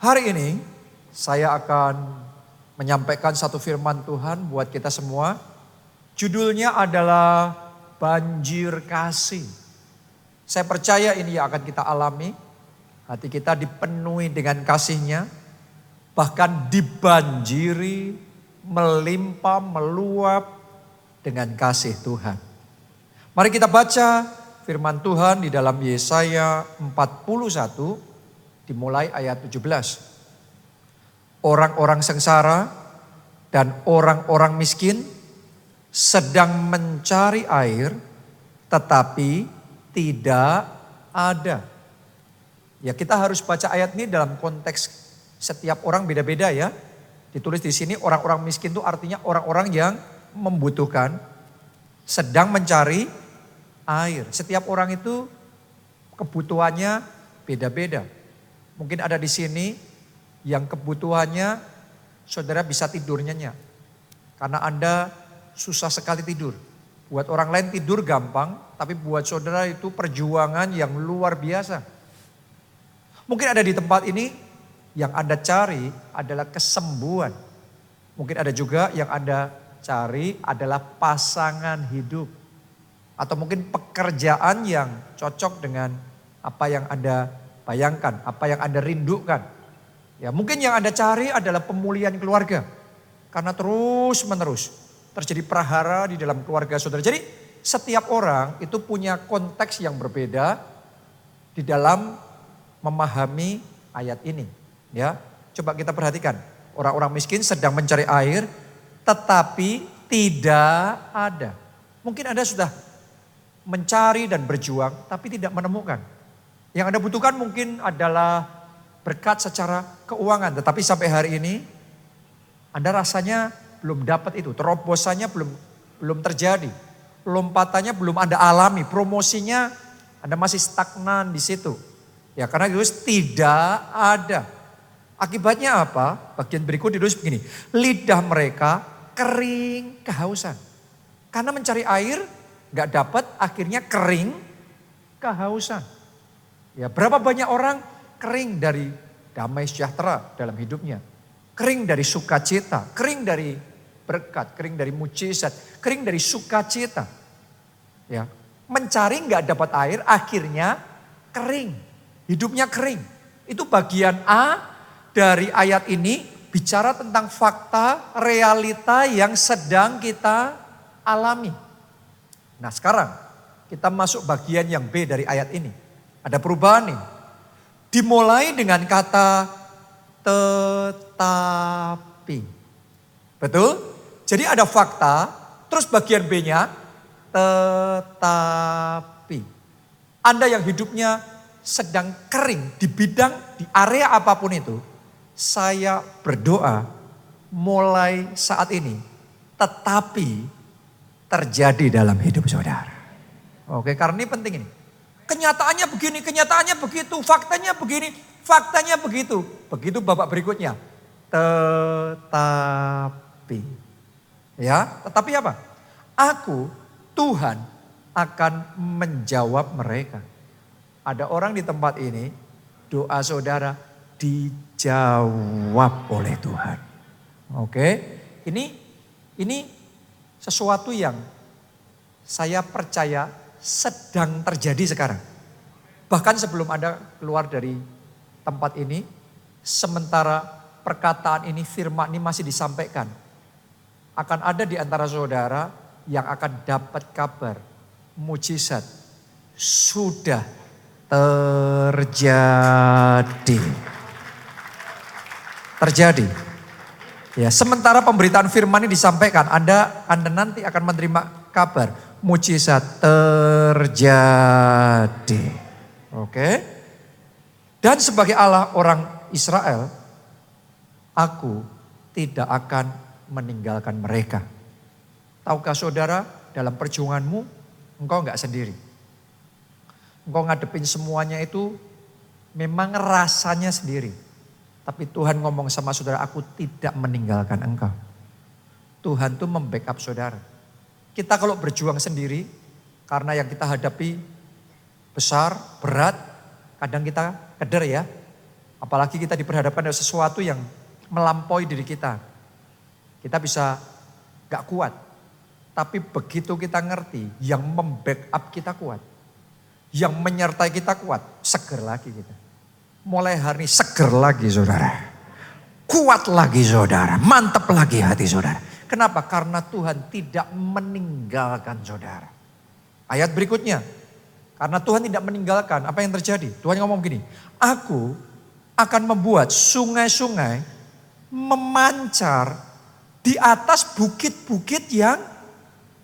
Hari ini saya akan menyampaikan satu firman Tuhan buat kita semua. Judulnya adalah banjir kasih. Saya percaya ini yang akan kita alami. Hati kita dipenuhi dengan kasih-Nya. Bahkan dibanjiri, melimpah, meluap dengan kasih Tuhan. Mari kita baca firman Tuhan di dalam Yesaya 41. Dimulai ayat 17. Orang-orang sengsara dan orang-orang miskin sedang mencari air tetapi tidak ada. Ya, kita harus baca ayat ini dalam konteks setiap orang beda-beda ya. Ditulis di sini orang-orang miskin itu artinya orang-orang yang membutuhkan, sedang mencari air. Setiap orang itu kebutuhannya beda-beda. Mungkin ada di sini yang kebutuhannya saudara bisa tidur nyenyak. Karena Anda susah sekali tidur. Buat orang lain tidur gampang, tapi buat saudara itu perjuangan yang luar biasa. Mungkin ada di tempat ini yang Anda cari adalah kesembuhan. Mungkin ada juga yang Anda cari adalah pasangan hidup. Atau mungkin pekerjaan yang cocok dengan apa yang Anda bayangkan, apa yang Anda rindukan. Ya, mungkin yang Anda cari adalah pemulihan keluarga. Karena terus menerus terjadi prahara di dalam keluarga saudara. Jadi setiap orang itu punya konteks yang berbeda di dalam memahami ayat ini. Ya, coba kita perhatikan. Orang-orang miskin sedang mencari air tetapi tidak ada. Mungkin Anda sudah mencari dan berjuang tapi tidak menemukan. Yang Anda butuhkan mungkin adalah berkat secara keuangan. Tetapi sampai hari ini Anda rasanya belum dapat itu. Terobosannya belum terjadi. Lompatannya belum Anda alami. Promosinya Anda masih stagnan di situ. Ya, karena Yesus tidak ada. Akibatnya apa? Bagian berikut ditulis begini. Lidah mereka kering kehausan. Karena mencari air gak dapat, akhirnya kering kehausan. Ya, berapa banyak orang kering dari damai sejahtera dalam hidupnya. Kering dari sukacita, kering dari berkat, kering dari mujizat, kering dari sukacita. Ya, mencari nggak dapat air, akhirnya kering. Hidupnya kering. Itu bagian A dari ayat ini bicara tentang fakta, realita yang sedang kita alami. Nah, sekarang kita masuk bagian yang B dari ayat ini. Ada perubahan nih. Dimulai dengan kata tetapi. Betul? Jadi ada fakta, terus bagian B-nya tetapi. Anda yang hidupnya sedang kering di bidang, di area apapun itu. Saya berdoa mulai saat ini. Tetapi terjadi dalam hidup saudara. Oke, karena ini penting ini. Kenyataannya begini, kenyataannya begitu, faktanya begini, faktanya begitu. Begitu babak berikutnya. Tetapi. Ya, tetapi apa? Aku, Tuhan akan menjawab mereka. Ada orang di tempat ini, doa saudara dijawab oleh Tuhan. Oke, ini sesuatu yang saya percaya sedang terjadi sekarang. Bahkan sebelum Anda keluar dari tempat ini, sementara perkataan ini, firman ini masih disampaikan, akan ada di antara saudara yang akan dapat kabar mujizat sudah terjadi. Terjadi. Ya, sementara pemberitaan firman ini disampaikan, Anda nanti akan menerima kabar mujizat terjadi. Oke. Dan sebagai Allah orang Israel, aku tidak akan meninggalkan mereka. Tahukah saudara, dalam perjuanganmu, engkau enggak sendiri. Engkau ngadepin semuanya itu memang rasanya sendiri. Tapi Tuhan ngomong sama saudara, aku tidak meninggalkan engkau. Tuhan tuh membackup saudara. Kita kalau berjuang sendiri, karena yang kita hadapi besar, berat, kadang kita keder ya. Apalagi kita diperhadapkan dengan sesuatu yang melampaui diri kita. Kita bisa gak kuat. Tapi begitu kita ngerti, yang membackup kita kuat. Yang menyertai kita kuat, seger lagi kita. Mulai hari ini seger lagi saudara. Kuat lagi saudara, mantap lagi hati saudara. Kenapa? Karena Tuhan tidak meninggalkan saudara. Ayat berikutnya, karena Tuhan tidak meninggalkan, apa yang terjadi? Tuhan ngomong begini, aku akan membuat sungai-sungai memancar di atas bukit-bukit yang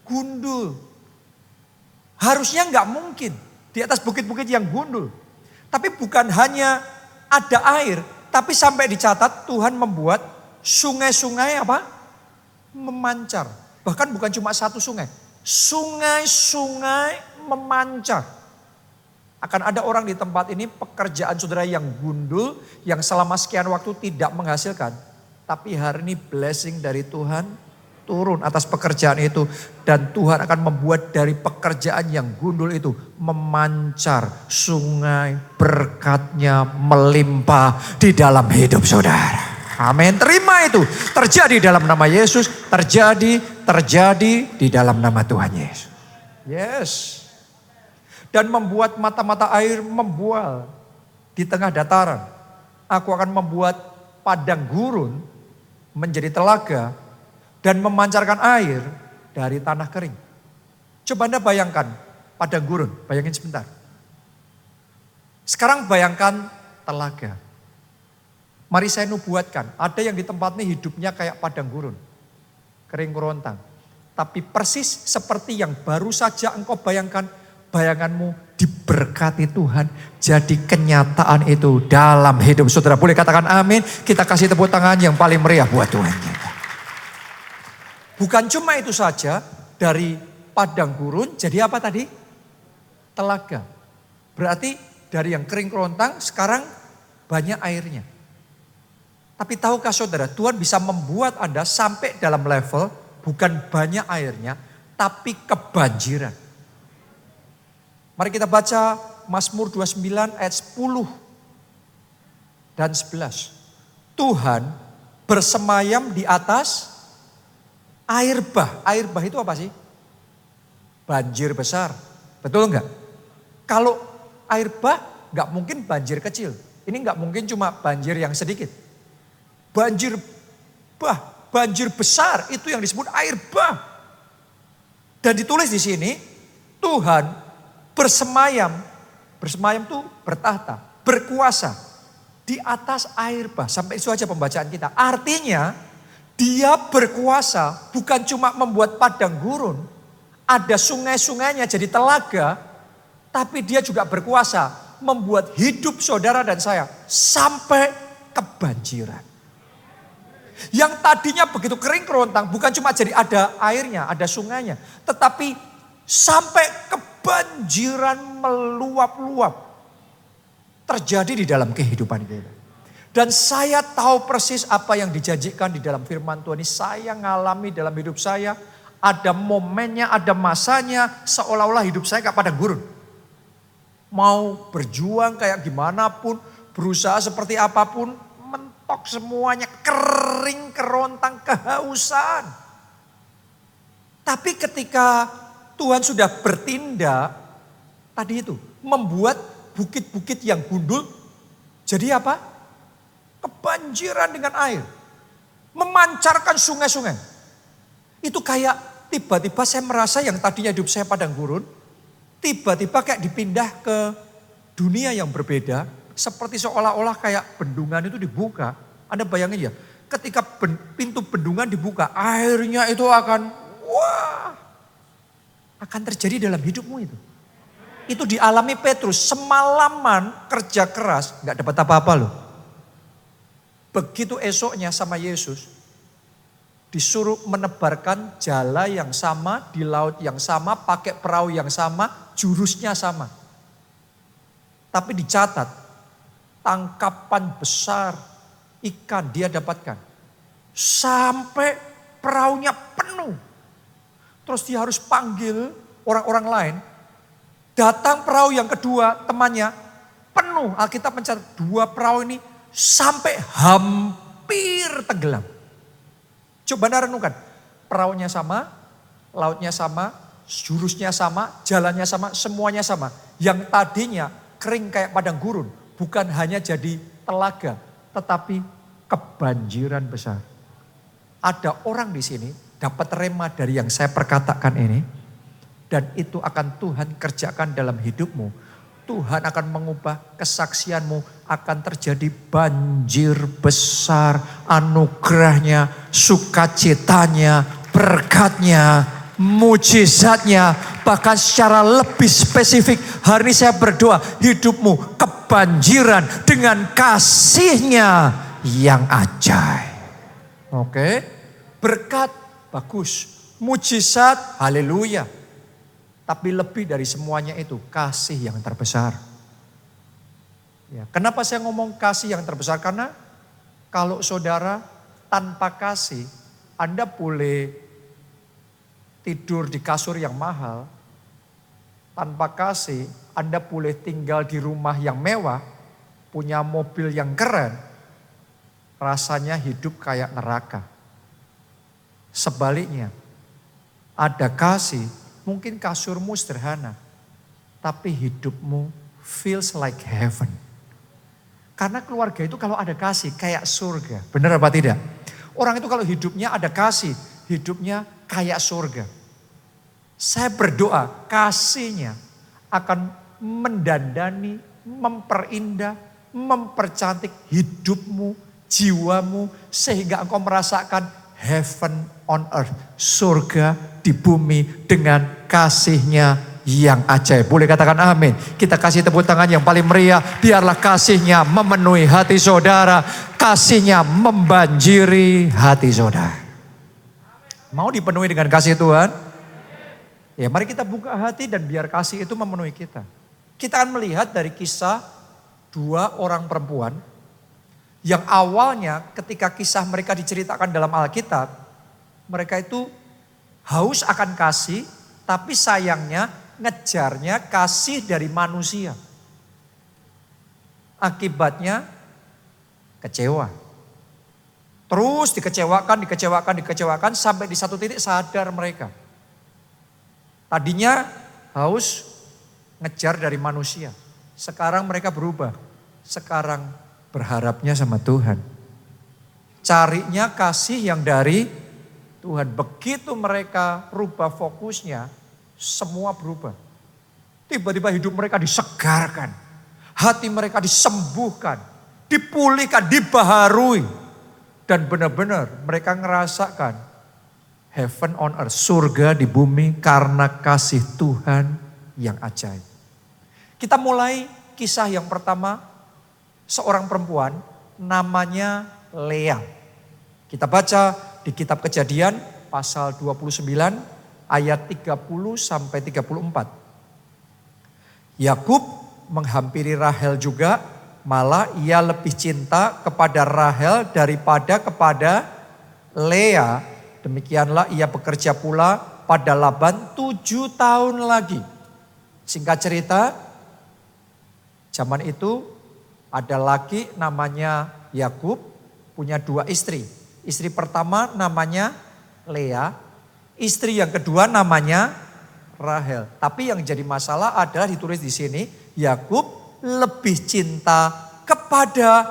gundul. Harusnya nggak mungkin di atas bukit-bukit yang gundul. Tapi bukan hanya ada air, tapi sampai dicatat Tuhan membuat sungai-sungai apa? Memancar. Bahkan bukan cuma satu sungai. Sungai-sungai memancar. Akan ada orang di tempat ini pekerjaan saudara yang gundul, yang selama sekian waktu tidak menghasilkan. Tapi hari ini blessing dari Tuhan turun atas pekerjaan itu. Dan Tuhan akan membuat dari pekerjaan yang gundul itu memancar sungai berkatnya melimpah di dalam hidup saudara. Amin. Terima itu. Terjadi dalam nama Yesus. Terjadi di dalam nama Tuhan Yesus. Yes. Dan membuat mata-mata air membual di tengah dataran. Aku akan membuat padang gurun menjadi telaga dan memancarkan air dari tanah kering. Coba Anda bayangkan padang gurun. Bayangin sebentar. Sekarang bayangkan telaga. Mari saya nubuatkan, ada yang di tempat ini hidupnya kayak padang gurun. Kering kerontang. Tapi persis seperti yang baru saja engkau bayangkan, bayanganmu diberkati Tuhan. Jadi kenyataan itu dalam hidup saudara. Boleh katakan amin, kita kasih tepuk tangan yang paling meriah buat Tuhan kita. Bukan cuma itu saja, dari padang gurun jadi apa tadi? Telaga. Berarti dari yang kering kerontang sekarang banyak airnya. Tapi tahukah saudara, Tuhan bisa membuat Anda sampai dalam level bukan banyak airnya, tapi kebanjiran. Mari kita baca Mazmur 29 ayat 10 dan 11. Tuhan bersemayam di atas air bah. Air bah itu apa sih? Banjir besar. Betul enggak? Kalau air bah enggak mungkin banjir kecil. Ini enggak mungkin cuma banjir yang sedikit. Banjir bah, banjir besar itu yang disebut air bah. Dan ditulis di sini Tuhan bersemayam itu bertahta, berkuasa di atas air bah. Sampai itu aja pembacaan kita. Artinya dia berkuasa bukan cuma membuat padang gurun, ada sungai-sungainya jadi telaga, tapi dia juga berkuasa membuat hidup saudara dan saya sampai kebanjiran. Yang tadinya begitu kering kerontang bukan cuma jadi ada airnya, ada sungainya. Tetapi sampai kebanjiran meluap-luap. Terjadi di dalam kehidupan kita. Dan saya tahu persis apa yang dijanjikan di dalam firman Tuhan ini. Saya ngalami dalam hidup saya. Ada momennya, ada masanya seolah-olah hidup saya kayak padang gurun. Mau berjuang kayak gimana pun, berusaha seperti apapun. Mentok semuanya, kering, kerontang, kehausan. Tapi ketika Tuhan sudah bertindak, tadi itu, membuat bukit-bukit yang gundul, jadi apa? Kebanjiran dengan air. Memancarkan sungai-sungai. Itu kayak tiba-tiba saya merasa yang tadinya hidup saya padang gurun, tiba-tiba kayak dipindah ke dunia yang berbeda. Seperti seolah-olah kayak bendungan itu dibuka. Anda bayangin ya, ketika pintu bendungan dibuka, airnya itu akan terjadi dalam hidupmu itu. Itu dialami Petrus, semalaman kerja keras, gak dapat apa-apa loh. Begitu esoknya sama Yesus, disuruh menebarkan jala yang sama, di laut yang sama, pakai perahu yang sama, jurusnya sama. Tapi dicatat, tangkapan besar ikan dia dapatkan. Sampai perahunya penuh. Terus dia harus panggil orang-orang lain. Datang perahu yang kedua temannya penuh. Alkitab mencatat 2 perahu ini sampai hampir tenggelam. Coba Anda renungkan, perahunya sama, lautnya sama, jurusnya sama, jalannya sama, semuanya sama. Yang tadinya kering kayak padang gurun, bukan hanya jadi telaga, tetapi kebanjiran besar. Ada orang di sini dapat rema dari yang saya perkatakan ini, dan itu akan Tuhan kerjakan dalam hidupmu. Tuhan akan mengubah kesaksianmu, akan terjadi banjir besar, anugerahnya, sukacitanya, berkatnya, mujizatnya. Bahkan secara lebih spesifik, hari ini saya berdoa hidupmu kebanjiran dengan kasihnya yang ajaib. Oke, berkat bagus, mujizat haleluya. Tapi lebih dari semuanya itu kasih yang terbesar. Ya, kenapa saya ngomong kasih yang terbesar? Karena kalau saudara tanpa kasih, Anda boleh tidur di kasur yang mahal. Tanpa kasih, Anda boleh tinggal di rumah yang mewah, punya mobil yang keren. Rasanya hidup kayak neraka. Sebaliknya, ada kasih, mungkin kasurmu sederhana, tapi hidupmu feels like heaven. Karena keluarga itu kalau ada kasih kayak surga. Benar apa tidak? Orang itu kalau hidupnya ada kasih, hidupnya kayak surga. Saya berdoa kasihnya akan mendandani, memperindah, mempercantik hidupmu, jiwamu, sehingga engkau merasakan heaven on earth, surga di bumi dengan kasihnya yang ajaib. Boleh katakan amin. Kita kasih tepuk tangan yang paling meriah. Biarlah kasihnya memenuhi hati saudara. Kasihnya membanjiri hati saudara. Mau dipenuhi dengan kasih Tuhan? Ya, mari kita buka hati dan biar kasih itu memenuhi kita. Kita akan melihat dari kisah dua orang perempuan yang awalnya ketika kisah mereka diceritakan dalam Alkitab, mereka itu haus akan kasih, tapi sayangnya ngejarnya kasih dari manusia. Akibatnya kecewa. Terus dikecewakan sampai di satu titik sadar mereka. Tadinya haus ngejar dari manusia. Sekarang mereka berubah. Sekarang berharapnya sama Tuhan. Carinya kasih yang dari Tuhan. Begitu mereka rubah fokusnya, semua berubah. Tiba-tiba hidup mereka disegarkan. Hati mereka disembuhkan. Dipulihkan, dibaharui. Dan benar-benar mereka ngerasakan heaven on earth, surga di bumi karena kasih Tuhan yang ajaib. Kita mulai kisah yang pertama, seorang perempuan namanya Lea. Kita baca di kitab Kejadian pasal 29 ayat 30 sampai 34. Yakub menghampiri Rahel juga, malah ia lebih cinta kepada Rahel daripada kepada Lea. Demikianlah ia bekerja pula pada Laban 7 tahun lagi. Singkat cerita, zaman itu ada laki namanya Yakub, punya 2 istri. Istri pertama namanya Lea, istri yang kedua namanya Rahel. Tapi yang jadi masalah adalah ditulis di sini, Yakub lebih cinta kepada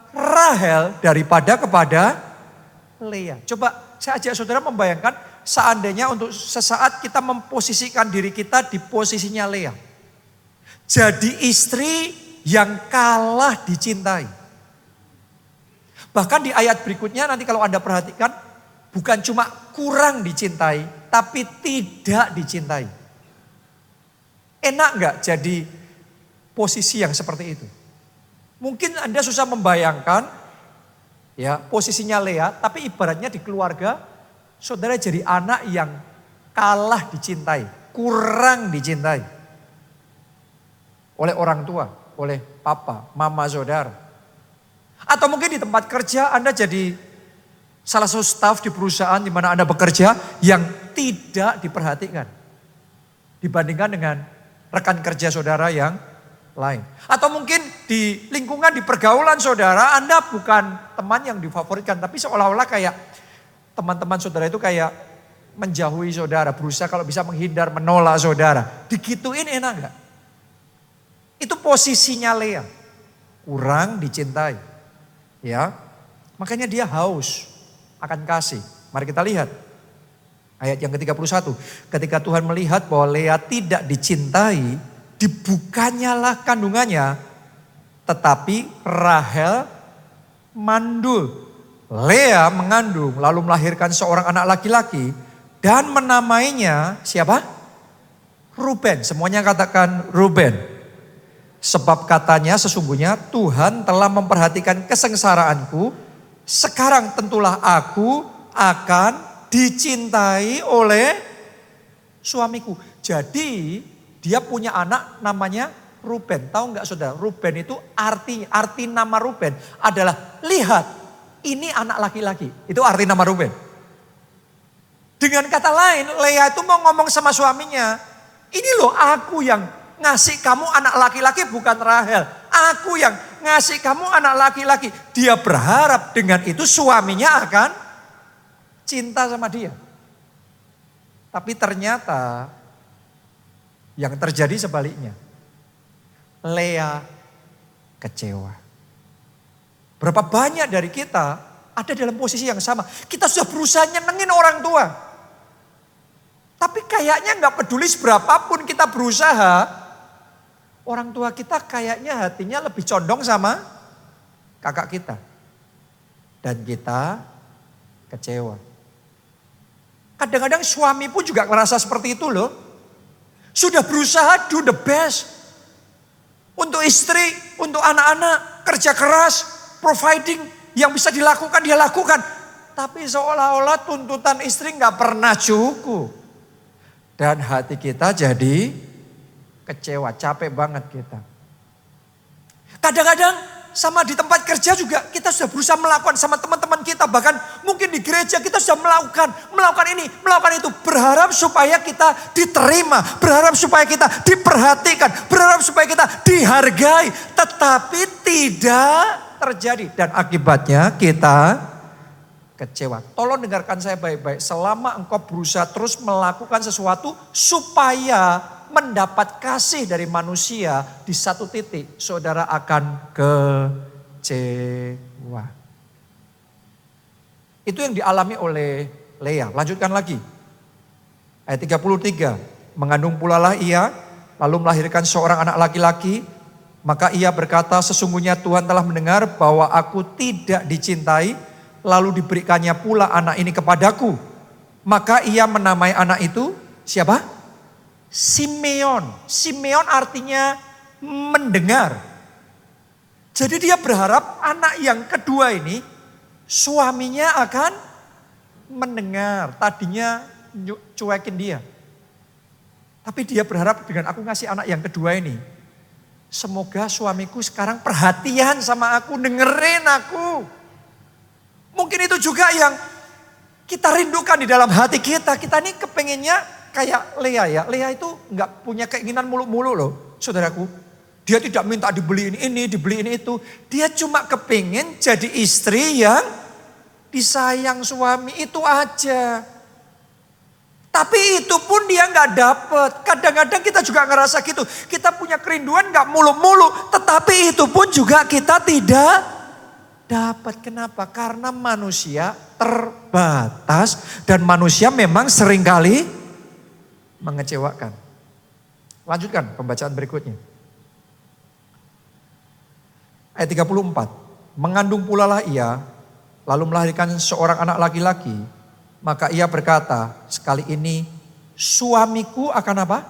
Rahel daripada kepada Lea. Coba saya ajak saudara membayangkan seandainya untuk sesaat kita memposisikan diri kita di posisinya Lea. Jadi istri yang kalah dicintai. Bahkan di ayat berikutnya nanti kalau Anda perhatikan, bukan cuma kurang dicintai, tapi tidak dicintai. Enak gak jadi posisi yang seperti itu? Mungkin Anda susah membayangkan ya posisinya Lea, tapi ibaratnya di keluarga, saudara jadi anak yang kalah dicintai, kurang dicintai. Oleh orang tua, oleh papa, mama saudara. Atau mungkin di tempat kerja Anda jadi salah satu staf di perusahaan di mana Anda bekerja yang tidak diperhatikan. Dibandingkan dengan rekan kerja saudara yang lain. Atau mungkin di lingkungan, di pergaulan saudara, Anda bukan teman yang difavoritkan. Tapi seolah-olah kayak teman-teman saudara itu kayak menjauhi saudara. Berusaha kalau bisa menghindar, menolak saudara. Digituin enak gak? Itu posisinya Lea. Kurang dicintai. Ya, makanya dia haus akan kasih. Mari kita lihat. Ayat yang ke-31. Ketika Tuhan melihat bahwa Lea tidak dicintai, dibukanyalah kandungannya. Tetapi Rahel mandul. Lea mengandung lalu melahirkan seorang anak laki-laki. Dan menamainya siapa? Ruben. Semuanya katakan Ruben. Sebab katanya sesungguhnya Tuhan telah memperhatikan kesengsaraanku. Sekarang tentulah aku akan dicintai oleh suamiku. Jadi dia punya anak namanya Ruben. Tahu nggak saudara? Ruben itu arti nama Ruben adalah lihat ini anak laki-laki. Itu arti nama Ruben. Dengan kata lain Lea itu mau ngomong sama suaminya. Ini loh aku yang ngasih kamu anak laki-laki bukan Rahel. Aku yang ngasih kamu anak laki-laki. Dia berharap dengan itu suaminya akan cinta sama dia. Tapi ternyata yang terjadi sebaliknya. Lea kecewa. Berapa banyak dari kita ada dalam posisi yang sama. Kita sudah berusaha nyenengin orang tua. Tapi kayaknya gak peduli seberapapun kita berusaha. Orang tua kita kayaknya hatinya lebih condong sama kakak kita. Dan kita kecewa. Kadang-kadang suami pun juga merasa seperti itu loh. Sudah berusaha do the best. Untuk istri, untuk anak-anak, kerja keras, providing yang bisa dilakukan dia lakukan. Tapi seolah-olah tuntutan istri gak pernah cukup. Dan hati kita jadi kecewa, capek banget kita. Kadang-kadang sama di tempat kerja juga kita sudah berusaha melakukan sama teman-teman kita. Bahkan mungkin di gereja kita sudah melakukan ini, melakukan itu. Berharap supaya kita diterima, berharap supaya kita diperhatikan, berharap supaya kita dihargai. Tetapi tidak terjadi dan akibatnya kita kecewa. Tolong dengarkan saya baik-baik. Selama engkau berusaha terus melakukan sesuatu supaya mendapat kasih dari manusia, di satu titik saudara akan kecewa. Itu yang dialami oleh Lea. Lanjutkan lagi. Ayat 33. Mengandung pulalah ia, lalu melahirkan seorang anak laki-laki. Maka ia berkata, sesungguhnya Tuhan telah mendengar bahwa aku tidak dicintai. Lalu diberikannya pula anak ini kepadaku. Maka ia menamai anak itu siapa? Simeon. Simeon artinya mendengar. Jadi dia berharap anak yang kedua ini suaminya akan mendengar. Tadinya cuekin dia. Tapi dia berharap dengan aku ngasih anak yang kedua ini. Semoga suamiku sekarang perhatian sama aku, dengerin aku. Mungkin itu juga yang kita rindukan di dalam hati kita. Kita ini kepengennya kayak Lea ya. Lea itu gak punya keinginan mulu-mulu loh saudaraku. Dia tidak minta dibeliin ini, dibeliin itu. Dia cuma kepengen jadi istri yang disayang suami, itu aja. Tapi itu pun dia gak dapet. Kadang-kadang kita juga ngerasa gitu. Kita punya kerinduan gak mulu-mulu. Tetapi itu pun juga kita tidak dapat. Kenapa? Karena manusia terbatas dan manusia memang seringkali mengecewakan. Lanjutkan pembacaan berikutnya. Ayat 34. Mengandung pulalah ia, lalu melahirkan seorang anak laki-laki. Maka ia berkata, sekali ini suamiku akan apa?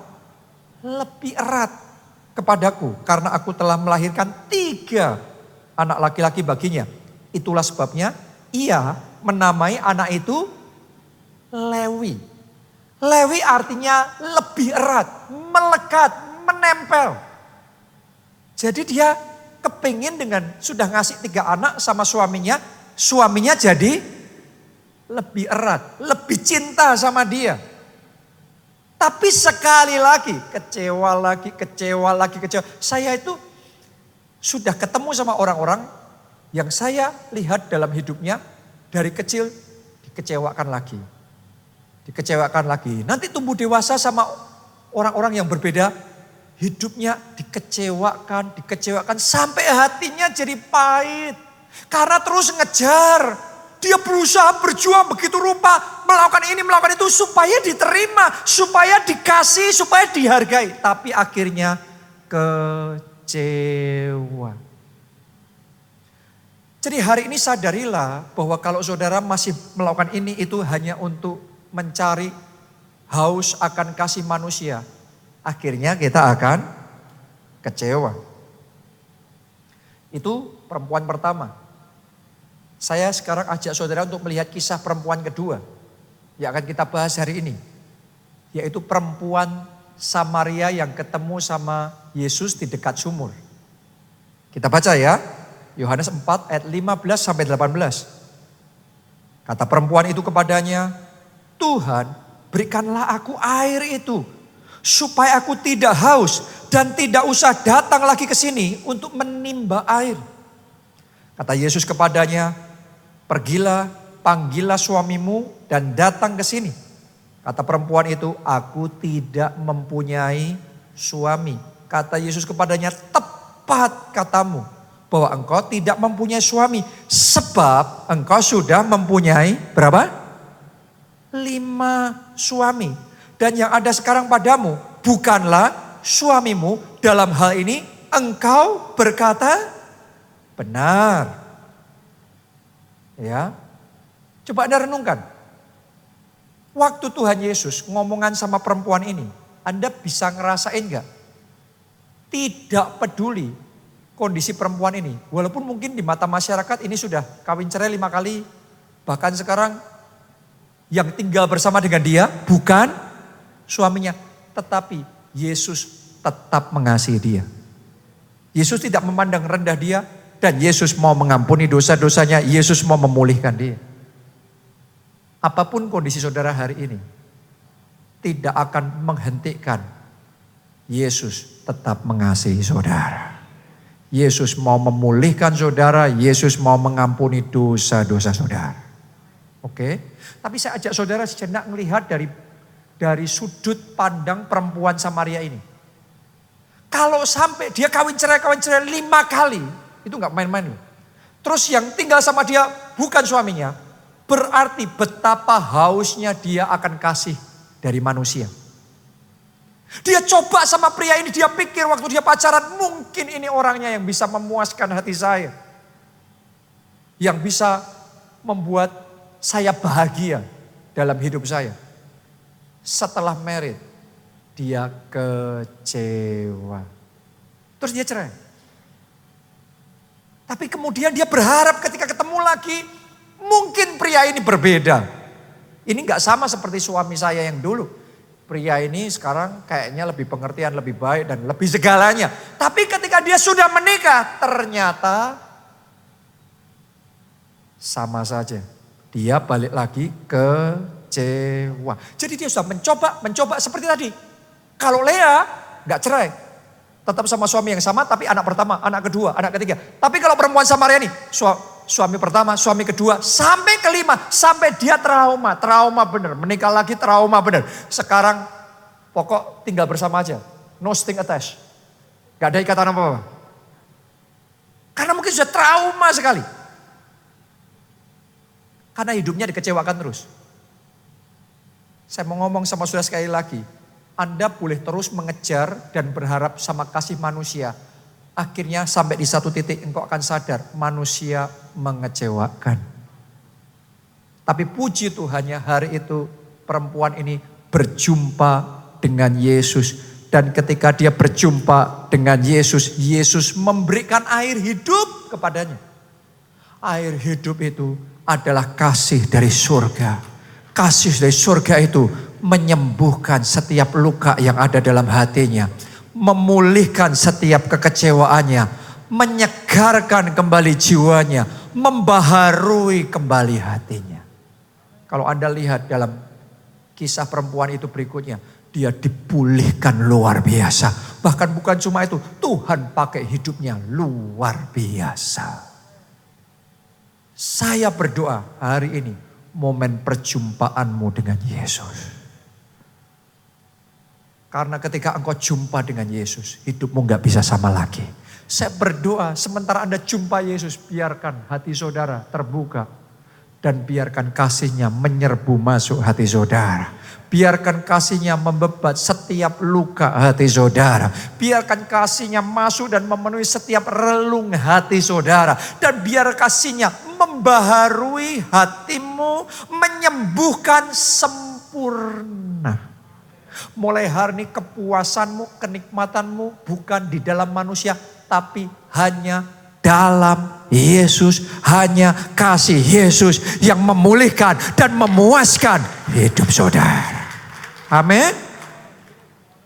Lebih erat kepadaku karena aku telah melahirkan 3 anak laki-laki baginya. Itulah sebabnya ia menamai anak itu Lewi. Lewi artinya lebih erat, melekat, menempel. Jadi dia kepingin dengan sudah ngasih 3 anak sama suaminya. Suaminya jadi lebih erat, lebih cinta sama dia. Tapi sekali lagi, kecewa lagi. Saya itu Sudah ketemu sama orang-orang yang saya lihat dalam hidupnya dari kecil dikecewakan lagi. Dikecewakan lagi. Nanti tumbuh dewasa sama orang-orang yang berbeda, hidupnya dikecewakan sampai hatinya jadi pahit. Karena terus ngejar. Dia berusaha berjuang begitu rupa, melakukan ini, melakukan itu supaya diterima, supaya dikasih, supaya dihargai. Tapi akhirnya kecewa. Jadi hari ini sadarilah bahwa kalau saudara masih melakukan ini itu hanya untuk mencari haus akan kasih manusia. Akhirnya kita akan kecewa. Itu perempuan pertama. Saya sekarang ajak saudara untuk melihat kisah perempuan kedua yang akan kita bahas hari ini. Yaitu perempuan Samaria yang ketemu sama Yesus di dekat sumur. Kita baca ya, Yohanes 4 ayat 15 sampai 18. Kata perempuan itu kepadanya, Tuhan berikanlah aku air itu supaya aku tidak haus dan tidak usah datang lagi ke sini untuk menimba air. Kata Yesus kepadanya, pergilah, panggillah suamimu dan datang ke sini. Kata perempuan itu, aku tidak mempunyai suami. Kata Yesus kepadanya, tepat katamu bahwa engkau tidak mempunyai suami. Sebab engkau sudah mempunyai berapa? 5 suami. Dan yang ada sekarang padamu bukanlah suamimu. Dalam hal ini engkau berkata benar. Ya, coba Anda renungkan. Waktu Tuhan Yesus ngomongan sama perempuan ini, Anda bisa ngerasain gak? Tidak peduli kondisi perempuan ini. Walaupun mungkin di mata masyarakat ini sudah kawin cerai 5 kali. Bahkan sekarang yang tinggal bersama dengan dia bukan suaminya. Tetapi Yesus tetap mengasihi dia. Yesus tidak memandang rendah dia. Dan Yesus mau mengampuni dosa-dosanya, Yesus mau memulihkan dia. Apapun kondisi saudara hari ini, tidak akan menghentikan Yesus tetap mengasihi saudara. Yesus mau memulihkan saudara, Yesus mau mengampuni dosa-dosa saudara. Oke, tapi saya ajak saudara sejenak melihat dari sudut pandang perempuan Samaria ini. Kalau sampai dia kawin cerai 5 kali, itu gak main-main loh. Terus yang tinggal sama dia bukan suaminya. Berarti betapa hausnya dia akan kasih dari manusia. Dia coba sama pria ini, dia pikir waktu dia pacaran mungkin ini orangnya yang bisa memuaskan hati saya. Yang bisa membuat saya bahagia dalam hidup saya. Setelah married, dia kecewa. Terus dia cerai. Tapi kemudian dia berharap ketika ketemu lagi, mungkin pria ini berbeda. Ini gak sama seperti suami saya yang dulu. Pria ini sekarang kayaknya lebih pengertian, lebih baik dan lebih segalanya. Tapi ketika dia sudah menikah, ternyata sama saja. Dia balik lagi kecewa. Jadi dia sudah mencoba seperti tadi. Kalau Lea gak cerai. Tetap sama suami yang sama tapi anak pertama, anak kedua, anak ketiga. Tapi kalau perempuan Samaria nih, suami pertama, suami kedua, sampai kelima, sampai dia trauma bener. Menikah lagi trauma bener. Sekarang pokok tinggal bersama aja. No string attached. Gak ada ikatan apa-apa. Karena mungkin sudah trauma sekali. Karena hidupnya dikecewakan terus. Saya mau ngomong sama saudara sekali lagi. Anda boleh terus mengejar dan berharap sama kasih manusia. Akhirnya sampai di satu titik engkau akan sadar manusia mengecewakan. Tapi puji Tuhannya hari itu perempuan ini berjumpa dengan Yesus. Dan ketika dia berjumpa dengan Yesus, Yesus memberikan air hidup kepadanya. Air hidup itu adalah kasih dari surga. Kasih dari surga itu menyembuhkan setiap luka yang ada dalam hatinya. Memulihkan setiap kekecewaannya. Menyegarkan kembali jiwanya. Membaharui kembali hatinya. Kalau Anda lihat dalam kisah perempuan itu berikutnya. dia dipulihkan luar biasa. Bahkan bukan cuma itu, Tuhan pakai hidupnya luar biasa. Saya berdoa hari ini momen perjumpaanmu dengan Yesus. Karena ketika engkau jumpa dengan Yesus, hidupmu gak bisa sama lagi. Saya berdoa sementara Anda jumpa Yesus, biarkan hati saudara terbuka. Dan biarkan kasih-Nya menyerbu masuk hati saudara. Biarkan kasih-Nya membebat setiap luka hati saudara. Biarkan kasih-Nya masuk dan memenuhi setiap relung hati saudara. Dan biar kasih-Nya membaharui hatimu, menyembuhkan sempurna. Mulai hari ini kepuasanmu, kenikmatanmu bukan di dalam manusia, tapi hanya dalam Yesus. Hanya kasih Yesus yang memulihkan dan memuaskan hidup saudara. Amin.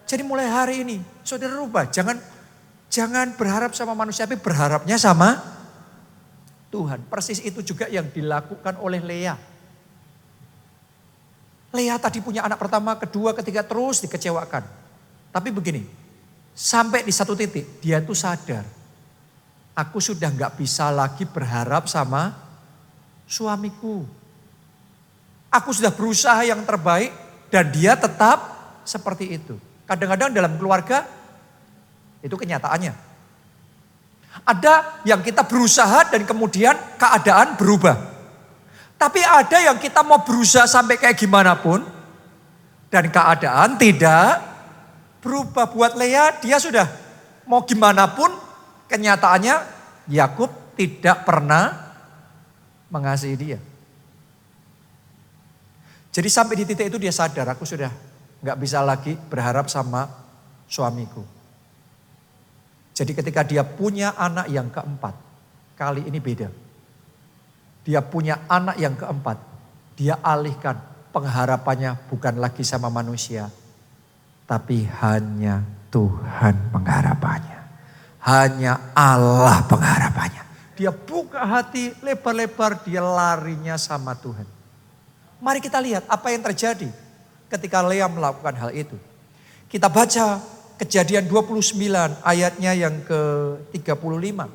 Jadi mulai hari ini saudara rubah. Jangan berharap sama manusia, tapi berharapnya sama Tuhan. Persis itu juga yang dilakukan oleh Lea. Lea tadi punya anak pertama, kedua, ketiga, terus dikecewakan. Tapi begini, sampai di satu titik dia tuh sadar. Aku sudah gak bisa lagi berharap sama suamiku. Aku sudah berusaha yang terbaik dan dia tetap seperti itu. Kadang-kadang dalam keluarga itu kenyataannya. Ada yang kita berusaha dan kemudian keadaan berubah. Tapi ada yang kita mau berusaha sampai kayak gimana pun dan keadaan tidak berubah. Buat Lea, dia sudah mau gimana pun kenyataannya Yakub tidak pernah mengasihi dia. Jadi sampai di titik itu dia sadar, aku sudah gak bisa lagi berharap sama suamiku. Jadi ketika dia punya anak yang keempat, kali ini beda. Dia punya anak yang keempat, dia alihkan pengharapannya bukan lagi sama manusia, tapi hanya Tuhan pengharapannya. Hanya Allah pengharapannya. Dia buka hati lebar-lebar, dia larinya sama Tuhan. Mari kita lihat apa yang terjadi ketika Lea melakukan hal itu. Kita baca Kejadian 29 ayatnya yang ke-35.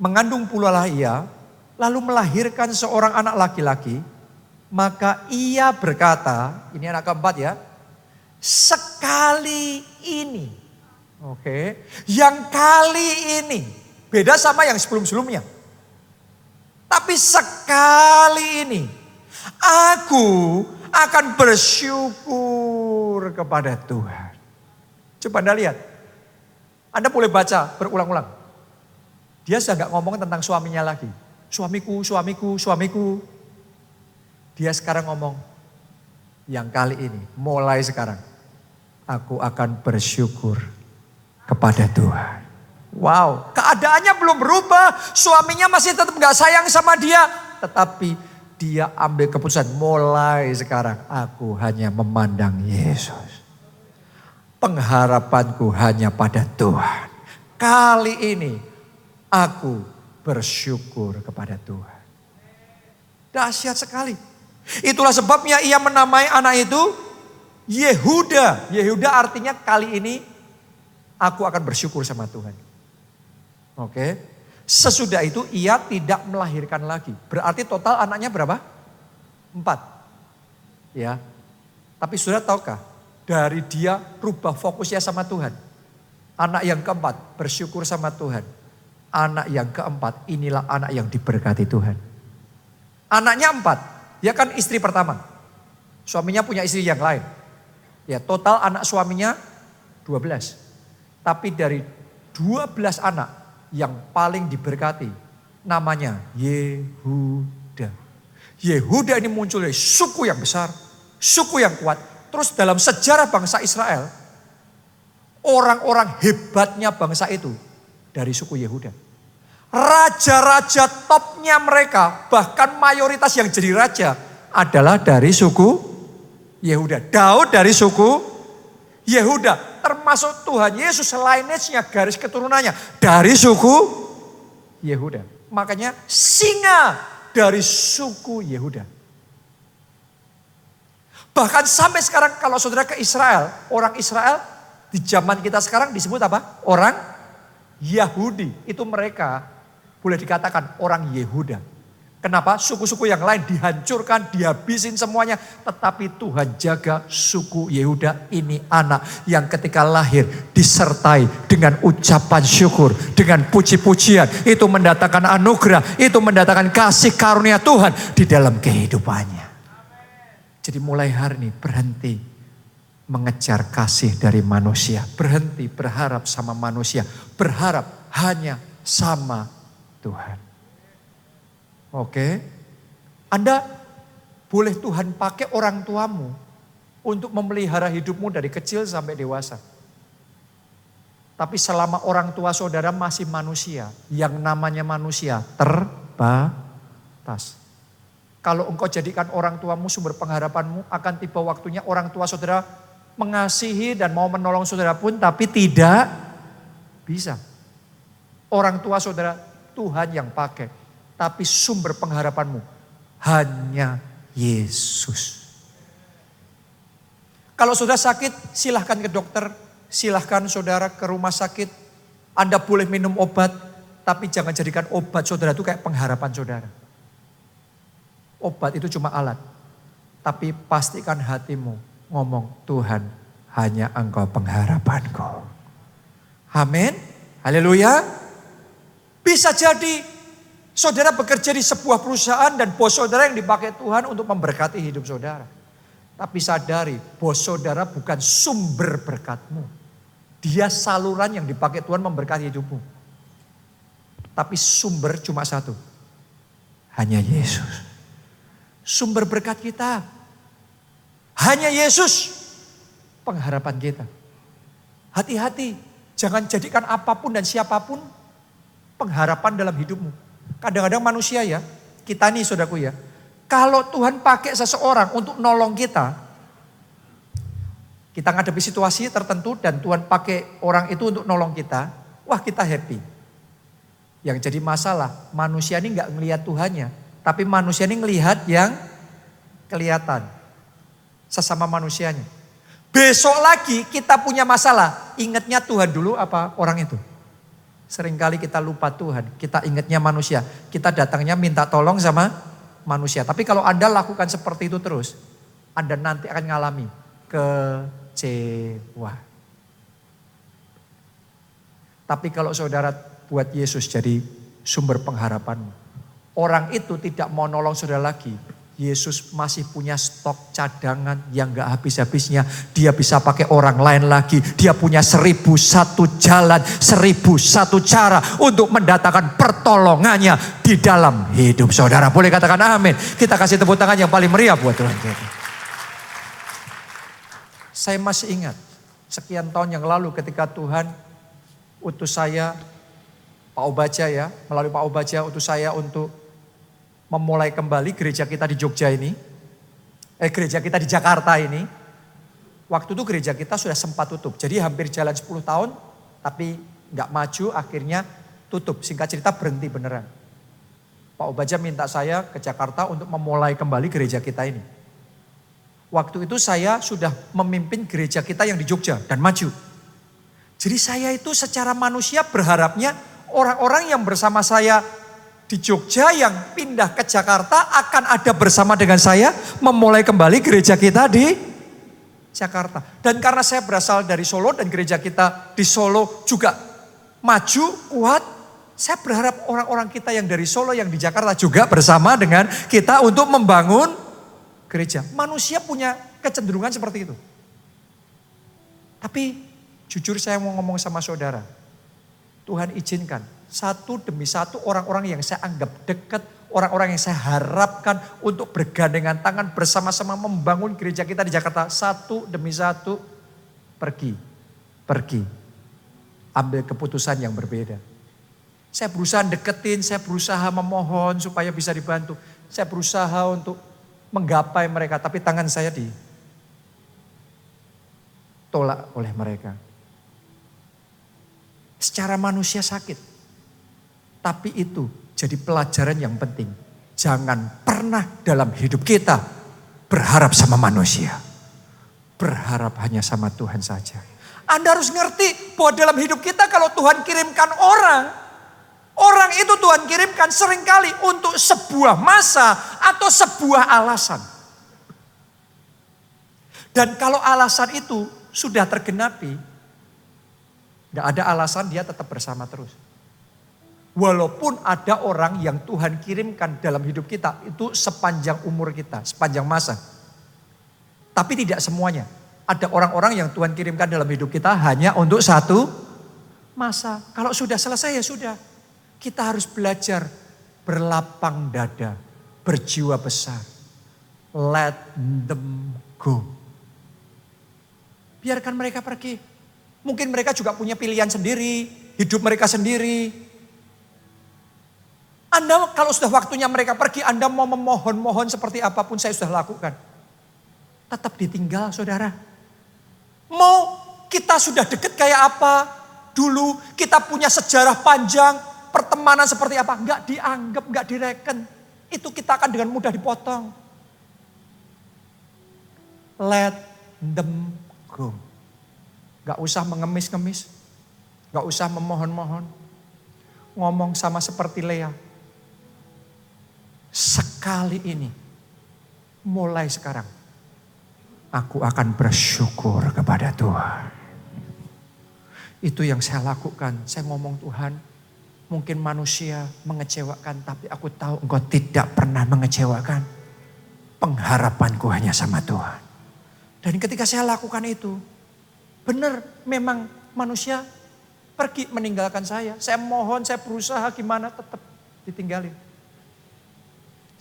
Mengandung pula lah ia, lalu melahirkan seorang anak laki-laki. Maka ia berkata, ini anak keempat ya, sekali ini. Oke, yang kali ini. Beda sama yang sebelum-sebelumnya. Tapi sekali ini, aku akan bersyukur kepada Tuhan. Coba Anda lihat. Anda boleh baca berulang-ulang. Dia sudah gak ngomong tentang suaminya lagi. Suamiku, suamiku, suamiku. Dia sekarang ngomong, yang kali ini, mulai sekarang, aku akan bersyukur kepada Tuhan. Wow, keadaannya belum berubah. Suaminya masih tetap gak sayang sama dia. Tetapi dia ambil keputusan, mulai sekarang aku hanya memandang Yesus. Pengharapanku hanya pada Tuhan. Kali ini aku bersyukur kepada Tuhan. Dahsyat sekali. Itulah sebabnya ia menamai anak itu Yehuda. Yehuda artinya kali ini aku akan bersyukur sama Tuhan. Oke. Sesudah itu ia tidak melahirkan lagi. Berarti total anaknya berapa? 4. Ya. Tapi sudah tahukah? Dari dia rubah fokusnya sama Tuhan. Anak yang keempat bersyukur sama Tuhan. Anak yang keempat inilah anak yang diberkati Tuhan. Anaknya 4, dia kan istri pertama. Suaminya punya istri yang lain. Ya total anak suaminya 12. Tapi dari 12 anak yang paling diberkati namanya Yehuda. Yehuda ini muncul dari suku yang besar, suku yang kuat. Terus dalam sejarah bangsa Israel, orang-orang hebatnya bangsa itu dari suku Yehuda. Raja-raja topnya mereka, bahkan mayoritas yang jadi raja adalah dari suku Yehuda. Daud dari suku Yehuda. Termasuk Tuhan Yesus lineage-nya, garis keturunannya dari suku Yehuda. Makanya singa dari suku Yehuda. Bahkan sampai sekarang kalau saudara ke Israel, orang Israel di zaman kita sekarang disebut apa? Orang Yahudi. Itu mereka boleh dikatakan orang Yehuda. Kenapa? Suku-suku yang lain dihancurkan, dihabisin semuanya. Tetapi Tuhan jaga suku Yehuda ini anak yang ketika lahir disertai dengan ucapan syukur, dengan puji-pujian. Itu mendatangkan anugerah, itu mendatangkan kasih karunia Tuhan di dalam kehidupannya. Jadi mulai hari ini berhenti mengejar kasih dari manusia. Berhenti berharap sama manusia. Berharap hanya sama Tuhan. Oke. Anda boleh Tuhan pakai orang tuamu untuk memelihara hidupmu dari kecil sampai dewasa. Tapi selama orang tua saudara masih manusia, yang namanya manusia terbatas. Kalau engkau jadikan orang tuamu sumber pengharapanmu, akan tiba waktunya orang tua saudara mengasihi dan mau menolong saudara pun, tapi tidak bisa. Orang tua saudara Tuhan yang pakai, tapi sumber pengharapanmu hanya Yesus. Kalau saudara sakit, silahkan ke dokter, silahkan saudara ke rumah sakit. Anda boleh minum obat, tapi jangan jadikan obat saudara itu kayak pengharapan saudara. Obat itu cuma alat. Tapi pastikan hatimu ngomong, Tuhan hanya Engkau pengharapanku. Amin. Haleluya. Bisa jadi saudara bekerja di sebuah perusahaan dan bos saudara yang dipakai Tuhan untuk memberkati hidup saudara. Tapi sadari bos saudara bukan sumber berkatmu. Dia saluran yang dipakai Tuhan memberkati hidupmu. Tapi sumber cuma satu. Hanya Yesus. Sumber berkat kita hanya Yesus, pengharapan kita. Hati-hati, jangan jadikan apapun dan siapapun pengharapan dalam hidupmu. Kadang-kadang manusia ya, kita nih saudaraku ya, kalau Tuhan pakai seseorang untuk nolong kita ngadepi situasi tertentu dan Tuhan pakai orang itu untuk nolong kita, wah kita happy. Yang jadi masalah, manusia ini gak ngelihat Tuhannya. Tapi manusia ini ngelihat yang kelihatan. Sesama manusianya. Besok lagi kita punya masalah. Ingatnya Tuhan dulu apa orang itu? Seringkali kita lupa Tuhan. Kita ingatnya manusia. Kita datangnya minta tolong sama manusia. Tapi kalau Anda lakukan seperti itu terus. Anda nanti akan ngalami kecewa. Tapi kalau saudara buat Yesus jadi sumber pengharapanmu. Orang itu tidak mau nolong saudara lagi. Yesus masih punya stok cadangan yang gak habis-habisnya. Dia bisa pakai orang lain lagi. Dia punya 1001 jalan, 1001 cara untuk mendatangkan pertolongannya di dalam hidup saudara. Boleh katakan amin. Kita kasih tepuk tangan yang paling meriah buat Tuhan kita. Saya masih ingat sekian tahun yang lalu ketika Tuhan utus saya, Pak Obaja ya, melalui Pak Obaja utus saya untuk memulai kembali gereja kita di Jogja ini. Gereja kita di Jakarta ini. Waktu itu gereja kita sudah sempat tutup. Jadi hampir jalan 10 tahun tapi gak maju, akhirnya tutup. Singkat cerita berhenti beneran. Pak Obaja minta saya ke Jakarta untuk memulai kembali gereja kita ini. Waktu itu saya sudah memimpin gereja kita yang di Jogja dan maju. Jadi saya itu secara manusia berharapnya orang-orang yang bersama saya di Jogja yang pindah ke Jakarta akan ada bersama dengan saya memulai kembali gereja kita di Jakarta. Dan karena saya berasal dari Solo dan gereja kita di Solo juga maju, kuat. Saya berharap orang-orang kita yang dari Solo yang di Jakarta juga bersama dengan kita untuk membangun gereja. Manusia punya kecenderungan seperti itu. Tapi jujur saya mau ngomong sama saudara. Tuhan izinkan satu demi satu orang-orang yang saya anggap dekat, orang-orang yang saya harapkan untuk bergandengan tangan bersama-sama membangun gereja kita di Jakarta. Satu demi satu pergi. Ambil keputusan yang berbeda. Saya berusaha deketin, saya berusaha memohon supaya bisa dibantu. Saya berusaha untuk menggapai mereka, tapi tangan saya ditolak oleh mereka. Secara manusia sakit. Tapi itu jadi pelajaran yang penting. Jangan pernah dalam hidup kita berharap sama manusia. berharap hanya sama Tuhan saja. Anda harus ngerti bahwa dalam hidup kita kalau Tuhan kirimkan orang itu Tuhan kirimkan seringkali untuk sebuah masa atau sebuah alasan. Dan kalau alasan itu sudah tergenapi, tidak ada alasan dia tetap bersama terus. Walaupun ada orang yang Tuhan kirimkan dalam hidup kita itu sepanjang umur kita, sepanjang masa. Tapi tidak semuanya. Ada orang-orang yang Tuhan kirimkan dalam hidup kita hanya untuk satu masa. Kalau sudah selesai ya sudah. Kita harus belajar berlapang dada, berjiwa besar. Let them go. Biarkan mereka pergi. Mungkin mereka juga punya pilihan sendiri, hidup mereka sendiri. Anda kalau sudah waktunya mereka pergi, Anda mau memohon-mohon seperti apapun saya sudah lakukan. Tetap ditinggal saudara. Mau kita sudah deket kayak apa dulu, kita punya sejarah panjang, pertemanan seperti apa, nggak dianggap, nggak direken. Itu kita akan dengan mudah dipotong. Let them go. Nggak usah mengemis-ngemis, nggak usah memohon-mohon. Ngomong sama seperti Lea. Sekali ini, mulai sekarang, aku akan bersyukur kepada Tuhan. Itu yang saya lakukan. Saya ngomong Tuhan, mungkin manusia mengecewakan, tapi aku tahu Engkau tidak pernah mengecewakan. Pengharapanku hanya sama Tuhan. Dan ketika saya lakukan itu, benar memang manusia pergi meninggalkan saya. Saya mohon, saya berusaha gimana tetap ditinggalin.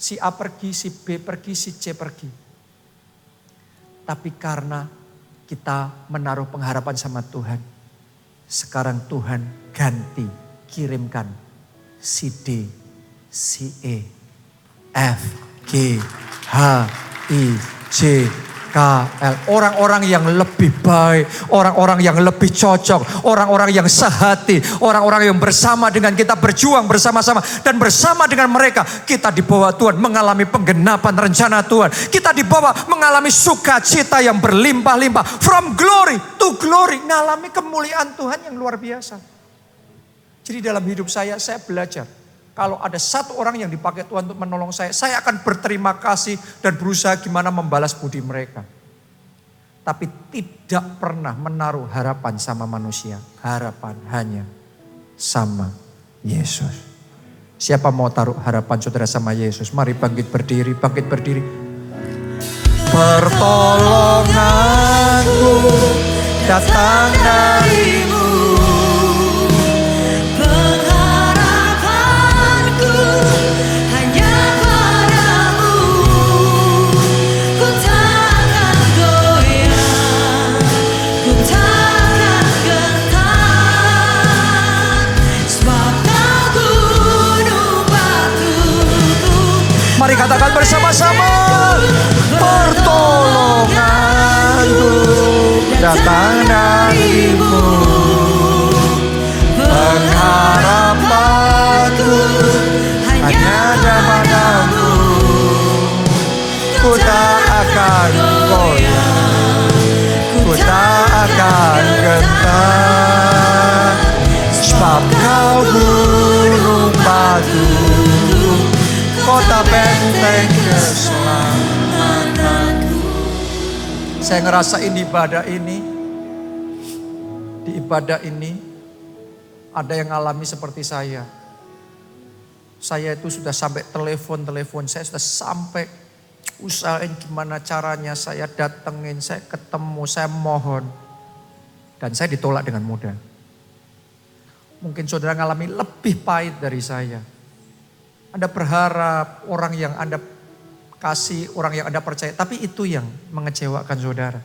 Si A pergi, si B pergi, si C pergi. Tapi karena kita menaruh pengharapan sama Tuhan, sekarang Tuhan ganti, kirimkan si D, si E, F, G, H, I, J, K, L. Orang-orang yang lebih baik, orang-orang yang lebih cocok, orang-orang yang sehati, orang-orang yang bersama dengan kita berjuang bersama-sama. Dan bersama dengan mereka kita dibawa Tuhan mengalami penggenapan rencana Tuhan. Kita dibawa mengalami sukacita yang berlimpah-limpah. From glory to glory. Mengalami kemuliaan Tuhan yang luar biasa. Jadi dalam hidup saya belajar. Kalau ada satu orang yang dipakai Tuhan untuk menolong saya akan berterima kasih dan berusaha gimana membalas budi mereka. Tapi tidak pernah menaruh harapan sama manusia. Harapan hanya sama Yesus. Siapa mau taruh harapan saudara sama Yesus? Mari bangkit berdiri, bangkit berdiri. Pertolonganku datang darimu. Mari katakan bersama-sama. Pertolonganku datang darimu. Pengharapanku hanya daripadamu. Ku tak akan goyah, ku tak akan gentar. Sebab Kau gunung batu, kota benteng keselamatanku. Saya ngerasain di ibadah ini ada yang alami seperti saya. Saya itu sudah sampai telepon, saya sudah sampai usahain gimana caranya saya datengin, saya ketemu, saya mohon. Dan saya ditolak dengan mudah. Mungkin saudara ngalami lebih pahit dari saya. Anda berharap orang yang Anda kasih, orang yang Anda percaya. Tapi itu yang mengecewakan saudara.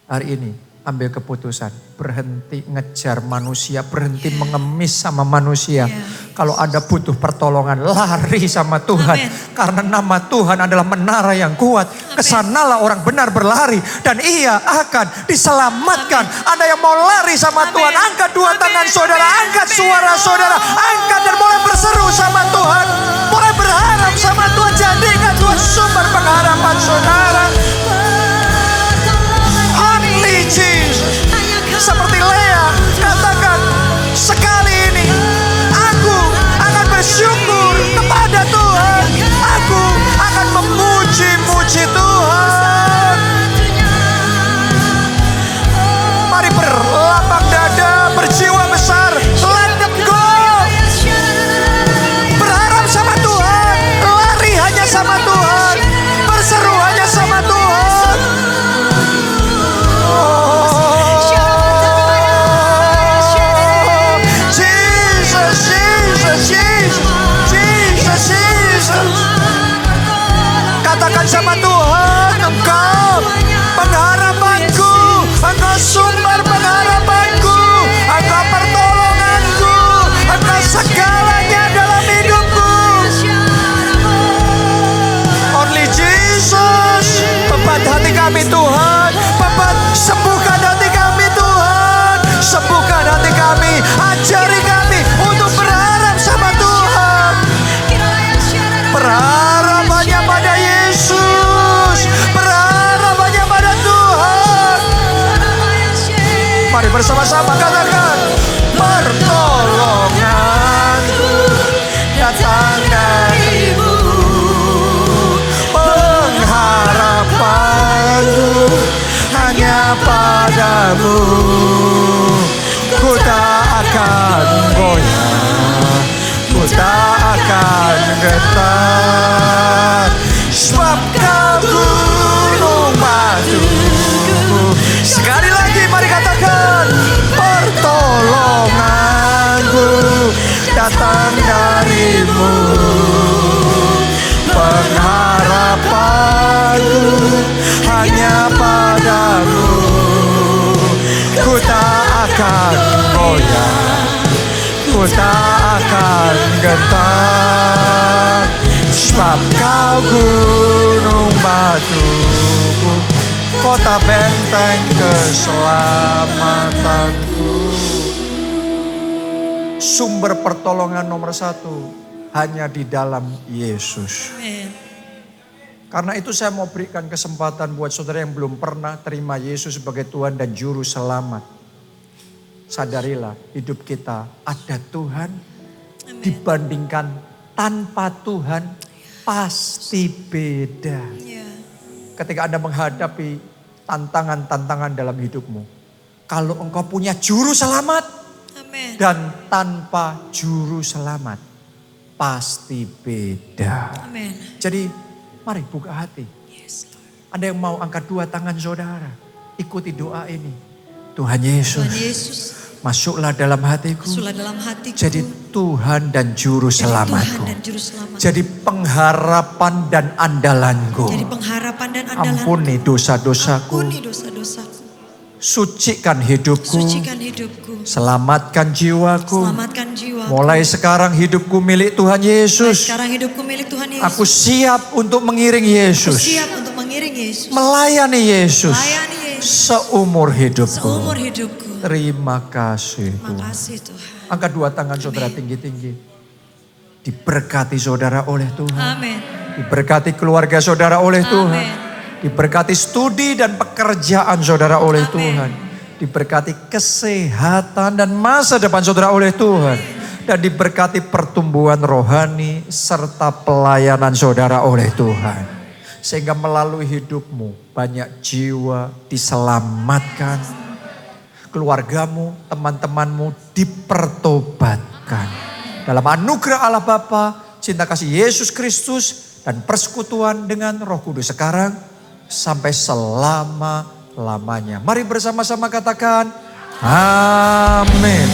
Hari ini ambil keputusan. Berhenti ngejar manusia. Berhenti mengemis sama manusia. Kalau Anda butuh pertolongan, lari sama Tuhan. Karena nama Tuhan adalah menara yang kuat. Kesanalah orang benar berlari. Dan ia akan diselamatkan. Ada yang mau lari sama Tuhan. Angkat dua tangan saudara. Angkat suara saudara. Angkat dan mulai berseru sama Tuhan. Mulai berharap sama Tuhan. Jadikan Tuhan sumber pengharapan saudara. sama Tuhan. Engkau pengharapanku, Engkau sumber pengharapanku, Engkau pertolonganku, Engkau segalanya dalam hidupku. Only Jesus. Bebat hati kami Tuhan, sembuhkan hati kami Tuhan, sembuhkan hati kami, ajari kami untuk berharap sama Tuhan. Berharap hanya pada Yesus, berharap hanya pada Tuhan. Mari bersama-sama katakan, pertolonganku datang dari-Mu, pengharapanku hanya padamu. Ku tak akan goyah, ku tak akan getar, sebab Kau gunung batuku. Sekali lagi mari katakan, pertolonganku datang dari-Mu, pengharapanku hanya padamu. Ku tak akan goyah, ku tak akan gentar, sebab Kau gunung batuku, kota benteng keselamatanku. Sumber pertolongan nomor satu hanya di dalam Yesus. Karena itu saya mau berikan kesempatan buat saudara yang belum pernah terima Yesus sebagai Tuhan dan Juru Selamat. Sadarilah hidup kita ada Tuhan. Amen. Dibandingkan tanpa Tuhan pasti beda. Yeah. Ketika Anda menghadapi tantangan-tantangan dalam hidupmu. Kalau engkau punya Juru Selamat. Amen. Dan tanpa Juru Selamat pasti beda. Amen. Jadi mari buka hati. Yes, Lord. Anda yang mau angkat dua tangan saudara. Ikuti doa ini. Tuhan Yesus. Tuhan Yesus. Masuklah dalam hatiku. Masuklah dalam hatiku. Jadi Tuhan dan Juru Selamatku. Jadi pengharapan dan andalanku. Jadi pengharapan dan andalanku. Ampuni dosa-dosaku. Ampuni dosa-dosaku. Sucikan hidupku. Sucikan hidupku. Selamatkan jiwaku. Selamatkan jiwaku. Mulai sekarang hidupku milik Tuhan Yesus. Mulai sekarang hidupku milik Tuhan Yesus. Aku siap untuk mengiring Yesus. Aku siap untuk mengiring Yesus. Melayani Yesus. Melayani Yesus. Seumur hidupku. Seumur hidupku. Terima kasih Tuhan. Terima kasih Tuhan. Angkat dua tangan saudara tinggi-tinggi. Diberkati saudara oleh Tuhan. Amin. Diberkati keluarga saudara oleh Amin. Tuhan. Diberkati studi dan pekerjaan saudara oleh Amin. Tuhan. Diberkati kesehatan dan masa depan saudara oleh Tuhan. Dan diberkati pertumbuhan rohani serta pelayanan saudara oleh Tuhan. Sehingga melalui hidupmu banyak jiwa diselamatkan. Keluargamu, teman-temanmu dipertobatkan. Dalam anugerah Allah Bapa, cinta kasih Yesus Kristus dan persekutuan dengan Roh Kudus sekarang sampai selama-lamanya. Mari bersama-sama katakan amin.